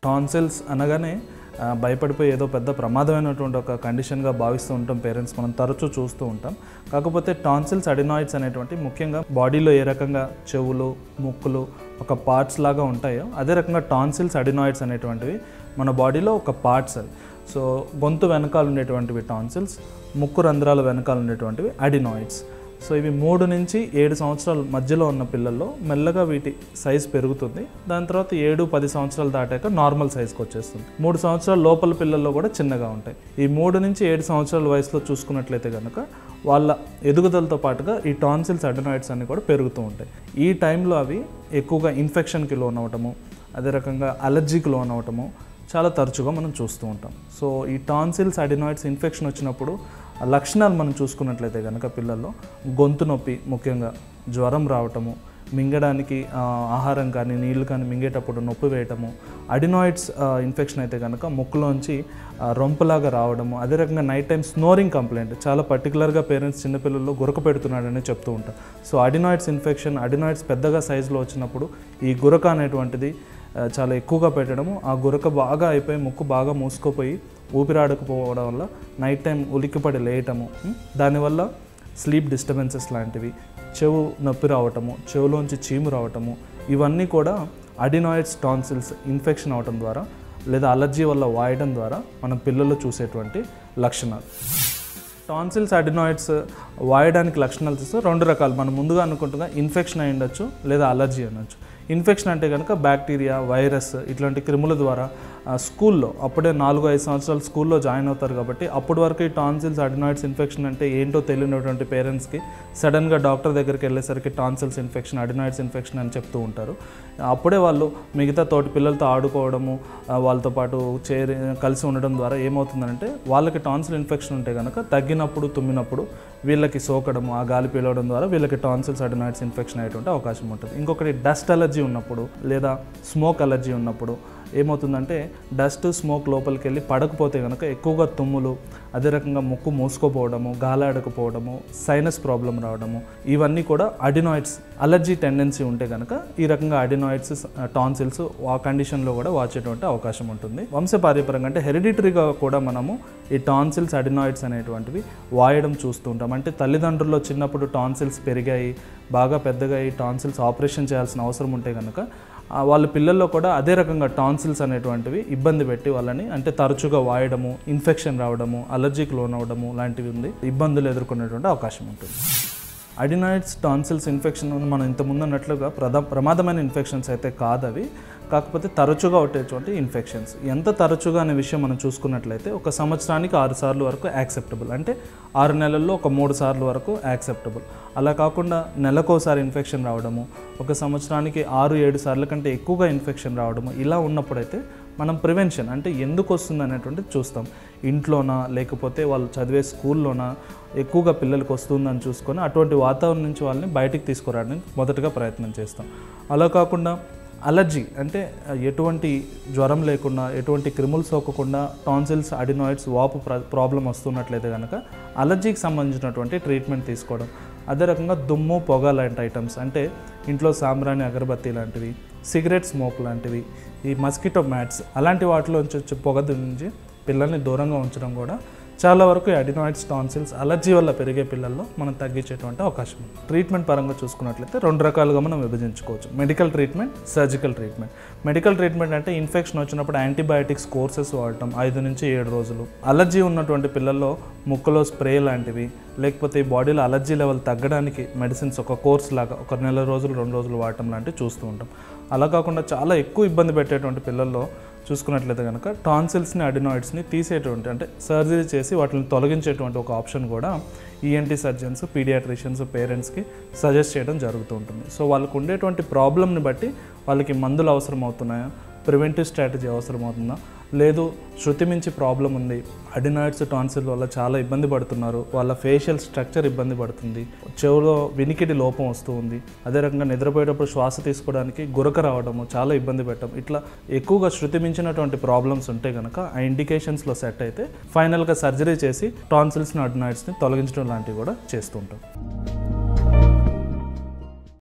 Tonsils అనగానే భయపడిపోయి ఏదో పెద్ద ప్రమాదమైనటువంటి ఒక కండిషన్గా భావిస్తూ ఉంటాం పేరెంట్స్, మనం తరచూ చూస్తూ ఉంటాం. కాకపోతే టాన్సిల్స్ అడినాయిడ్స్ అనేటువంటి ముఖ్యంగా బాడీలో ఏ రకంగా చెవులు ముక్కులు ఒక పార్ట్స్ లాగా ఉంటాయో అదే రకంగా టాన్సిల్స్ అడినాయిడ్స్ అనేటువంటివి మన బాడీలో ఒక పార్ట్స్ అవి. సో గొంతు వెనకాల ఉండేటువంటివి టాన్సిల్స్, ముక్కు రంధ్రాల వెనకాల ఉండేటువంటివి అడినాయిడ్స్. సో ఇవి 3 నుంచి 7 సంవత్సరాల మధ్యలో ఉన్న పిల్లల్లో మెల్లగా వీటి సైజ్ పెరుగుతుంది. దాని తర్వాత 7-10 సంవత్సరాలు దాటాక నార్మల్ సైజ్కి వచ్చేస్తుంది. 3 సంవత్సరాల లోపల పిల్లల్లో కూడా చిన్నగా ఉంటాయి. ఈ 3 నుంచి 7 సంవత్సరాల వయసులో చూసుకున్నట్లయితే కనుక వాళ్ళ ఎదుగుదలతో పాటుగా ఈ టాన్సిల్స్ అడినాయిడ్స్ అన్నీ కూడా పెరుగుతూ ఉంటాయి. ఈ టైంలో అవి ఎక్కువగా ఇన్ఫెక్షన్కి లోనవటము, అదే రకంగా అలర్జీకి లోనవటము చాలా తరచుగా మనం చూస్తూ ఉంటాం. సో ఈ టాన్సిల్స్ అడినాయిడ్స్ ఇన్ఫెక్షన్ వచ్చినప్పుడు లక్షణాలు మనం చూసుకున్నట్లయితే కనుక పిల్లల్లో గొంతు నొప్పి, ముఖ్యంగా జ్వరం రావటము, మింగడానికి ఆహారం కానీ నీళ్లు కానీ మింగేటప్పుడు నొప్పి వేయటము, అడినాయిడ్స్ ఇన్ఫెక్షన్ అయితే కనుక ముక్కులోంచి రొంపులాగా రావడము, అదే రకంగా నైట్ టైం స్నోరింగ్ కంప్లైంట్ చాలా పర్టికులర్గా పేరెంట్స్ చిన్నపిల్లల్లో గురక పెడుతున్నాడని చెప్తూ ఉంటారు. సో అడినాయిడ్స్ ఇన్ఫెక్షన్, అడినాయిడ్స్ పెద్దగా సైజులో వచ్చినప్పుడు ఈ గురక అనేటువంటిది చాలా ఎక్కువగా పెట్టడము, ఆ గురక బాగా అయిపోయి ముక్కు బాగా మూసుకుపోయి ఊపిరాడకపోవడం వల్ల నైట్ టైం ఉలిక్కిపడి లేయటము, దానివల్ల స్లీప్ డిస్టర్బెన్సెస్ లాంటివి, చెవు నొప్పి రావటము, చెవులోంచి చీము రావటము, ఇవన్నీ కూడా అడినాయిడ్స్ టాన్సిల్స్ ఇన్ఫెక్షన్ అవటం ద్వారా లేదా అలర్జీ వల్ల వాయడం ద్వారా మనం పిల్లల్లో చూసేటువంటి లక్షణాలు. టాన్సిల్స్ అడినాయిడ్స్ వాయడానికి లక్షణాలు చూస్తే 2 రకాలు. మనం ముందుగా అనుకుంటుగా ఇన్ఫెక్షన్ అయి ఉండొచ్చు లేదా అలర్జీ అనొచ్చు. ఇన్ఫెక్షన్ అంటే కనుక బ్యాక్టీరియా, వైరస్ ఇట్లాంటి క్రిముల ద్వారా స్కూల్లో అప్పుడే 4-5 సంవత్సరాలు స్కూల్లో జాయిన్ అవుతారు కాబట్టి అప్పటి వరకు ఈ టాన్సిల్స్ అడినాయిడ్స్ ఇన్ఫెక్షన్ అంటే ఏంటో తెలియనటువంటి పేరెంట్స్కి సడన్గా డాక్టర్ దగ్గరికి వెళ్ళేసరికి టాన్సిల్స్ ఇన్ఫెక్షన్, అడినాయిడ్స్ ఇన్ఫెక్షన్ అని చెప్తూ ఉంటారు. అప్పుడే వాళ్ళు మిగతా తోటి పిల్లలతో ఆడుకోవడము, వాళ్ళతో పాటు కలిసి ఉండడం ద్వారా ఏమవుతుందంటే వాళ్ళకి టాన్సిల్ ఇన్ఫెక్షన్ ఉంటే కనుక తగ్గినప్పుడు తుమ్మినప్పుడు వీళ్ళకి సోకడము, ఆ గాలి పీలవడం ద్వారా వీళ్ళకి టాన్సిల్స్ అడినాయిడ్స్ ఇన్ఫెక్షన్ అయ్యేటువంటి అవకాశం ఉంటుంది. ఇంకొకటి డస్ట్ అలర్జీ ఉన్నప్పుడు లేదా స్మోక్ అలర్జీ ఉన్నప్పుడు ఏమవుతుందంటే డస్ట్ స్మోక్ లోపలికి వెళ్ళి పడకపోతే కనుక ఎక్కువగా తుమ్ములు, అదే రకంగా ముక్కు మూసుకోపోవడము, గాలాడకపోవడము, సైనస్ ప్రాబ్లం రావడము, ఇవన్నీ కూడా అడినాయిడ్స్ అలర్జీ టెండెన్సీ ఉంటే కనుక ఈ రకంగా అడినాయిడ్స్ టాన్సిల్స్ ఆ కండిషన్లో కూడా వచ్చేటువంటి అవకాశం ఉంటుంది. వంశపార్యపరంగా అంటే హెరిడిటరీగా కూడా మనము ఈ టాన్సిల్స్ అడినాయిడ్స్ అనేటువంటివి వాయడం చూస్తూ ఉంటాం. అంటే తల్లిదండ్రుల్లో చిన్నప్పుడు టాన్సిల్స్ పెరిగాయి, బాగా పెద్దగా ఈ టాన్సిల్స్ ఆపరేషన్ చేయాల్సిన అవసరం ఉంటే కనుక వాళ్ళ పిల్లల్లో కూడా అదే రకంగా టాన్సిల్స్ అనేటువంటివి ఇబ్బంది పెట్టి వాళ్ళని అంటే తరచుగా వాయడము, ఇన్ఫెక్షన్ రావడము, అలర్జీకి లోనవడము లాంటివి ఉంది ఇబ్బందులు ఎదుర్కొనేటువంటి అవకాశం ఉంటుంది. అడినాయిడ్స్ టాన్సిల్స్ ఇన్ఫెక్షన్ మనం ఇంతకుముందు అన్నట్లుగా ప్రమాదమైన ఇన్ఫెక్షన్స్ అయితే కాదవి, కాకపోతే తరచుగా వచ్చేటువంటి ఇన్ఫెక్షన్స్. ఎంత తరచుగా అనే విషయం మనం చూసుకున్నట్లయితే 1 సంవత్సరానికి 6 సార్లు వరకు యాక్సెప్టబుల్, అంటే 6 నెలల్లో 3 సార్లు వరకు యాక్సెప్టబుల్. అలా కాకుండా నెలకోసారి ఇన్ఫెక్షన్ రావడము, 1 సంవత్సరానికి 6-7 సార్ల కంటే ఎక్కువగా ఇన్ఫెక్షన్ రావడము, ఇలా ఉన్నప్పుడైతే మనం ప్రివెన్షన్ అంటే ఎందుకు వస్తుంది అనేటువంటిది చూస్తాం. ఇంట్లోనా లేకపోతే వాళ్ళు చదివే స్కూల్లోనా ఎక్కువగా పిల్లలకు వస్తుందని చూసుకొని అటువంటి వాతావరణం నుంచి వాళ్ళని బయటికి తీసుకురావడానికి మొదటగా ప్రయత్నం చేస్తాం. అలా కాకుండా అలర్జీ అంటే ఎటువంటి జ్వరం లేకుండా, ఎటువంటి క్రిములు సోకకుండా టాన్సిల్స్ అడినాయిడ్స్ వాపు ప్రాబ్లం వస్తున్నట్లయితే కనుక అలర్జీకి సంబంధించినటువంటి ట్రీట్మెంట్ తీసుకోవడం, అదే రకంగా దుమ్ము పొగ లాంటి ఐటమ్స్ అంటే ఇంట్లో సాంబ్రాణి అగరబత్తి లాంటివి, సిగరెట్ స్మోక్ లాంటివి, ఈ మస్కిటో మ్యాట్స్ అలాంటి వాటిలోంచి వచ్చే పొగ నుంచి పిల్లల్ని దూరంగా ఉంచడం కూడా చాలా వరకు అడినాయిడ్స్ టాన్సిల్స్ అలర్జీ వల్ల పెరిగే పిల్లల్లో మనం తగ్గించేటువంటి అవకాశం ఉంది. ట్రీట్మెంట్ పరంగా చూసుకున్నట్లయితే 2 రకాలుగా మనం విభజించుకోవచ్చు. Medical treatment, surgical treatment. Medical treatment అంటే ఇన్ఫెక్షన్ వచ్చినప్పుడు యాంటీబయాటిక్స్ కోర్సెస్ వాడటం 5 నుంచి 7 రోజులు. అలర్జీ ఉన్నటువంటి పిల్లల్లో ముక్కులో స్ప్రే లాంటివి, లేకపోతే ఈ బాడీలో అలర్జీ లెవెల్ తగ్గడానికి మెడిసిన్స్ ఒక కోర్స్ లాగా 1 నెల రోజులు 2 రోజులు వాడటం లాంటివి చూస్తూ ఉంటాం. అలా కాకుండా చాలా ఎక్కువ ఇబ్బంది పెట్టేటువంటి పిల్లల్లో చూసుకున్నట్లయితే కనుక టాన్సిల్స్ని అడినాయిడ్స్ని తీసేటువంటి అంటే సర్జరీ చేసి వాటిని తొలగించేటువంటి ఒక ఆప్షన్ కూడా ఈఎన్టీ సర్జన్స్, పీడియాట్రిషియన్స్ పేరెంట్స్కి సజెస్ట్ చేయడం జరుగుతూ ఉంటుంది. సో వాళ్ళకు ఉండేటువంటి ప్రాబ్లమ్ని బట్టి వాళ్ళకి మందులు అవసరం అవుతున్నాయా, ప్రివెంటివ్ స్ట్రాటజీ అవసరం అవుతుందా, లేదు శృతి మించి ప్రాబ్లం ఉంది, అడినాయిడ్స్ టాన్సిల్ వల్ల చాలా ఇబ్బంది పడుతున్నారు, వాళ్ళ ఫేషియల్ స్ట్రక్చర్ ఇబ్బంది పడుతుంది, చెవులో వినికిడి లోపం వస్తూ ఉంది, అదే రకంగా నిద్రపోయేటప్పుడు శ్వాస తీసుకోవడానికి గురక రావడము, చాలా ఇబ్బంది పెట్టడం, ఇట్లా ఎక్కువగా శృతి మించినటువంటి ప్రాబ్లమ్స్ ఉంటే కనుక ఆ ఇండికేషన్స్లో సెట్ అయితే ఫైనల్గా సర్జరీ చేసి టాన్సిల్స్ని అడినాయిడ్స్ని తొలగించడం లాంటివి కూడా చేస్తూ ఉంటాం.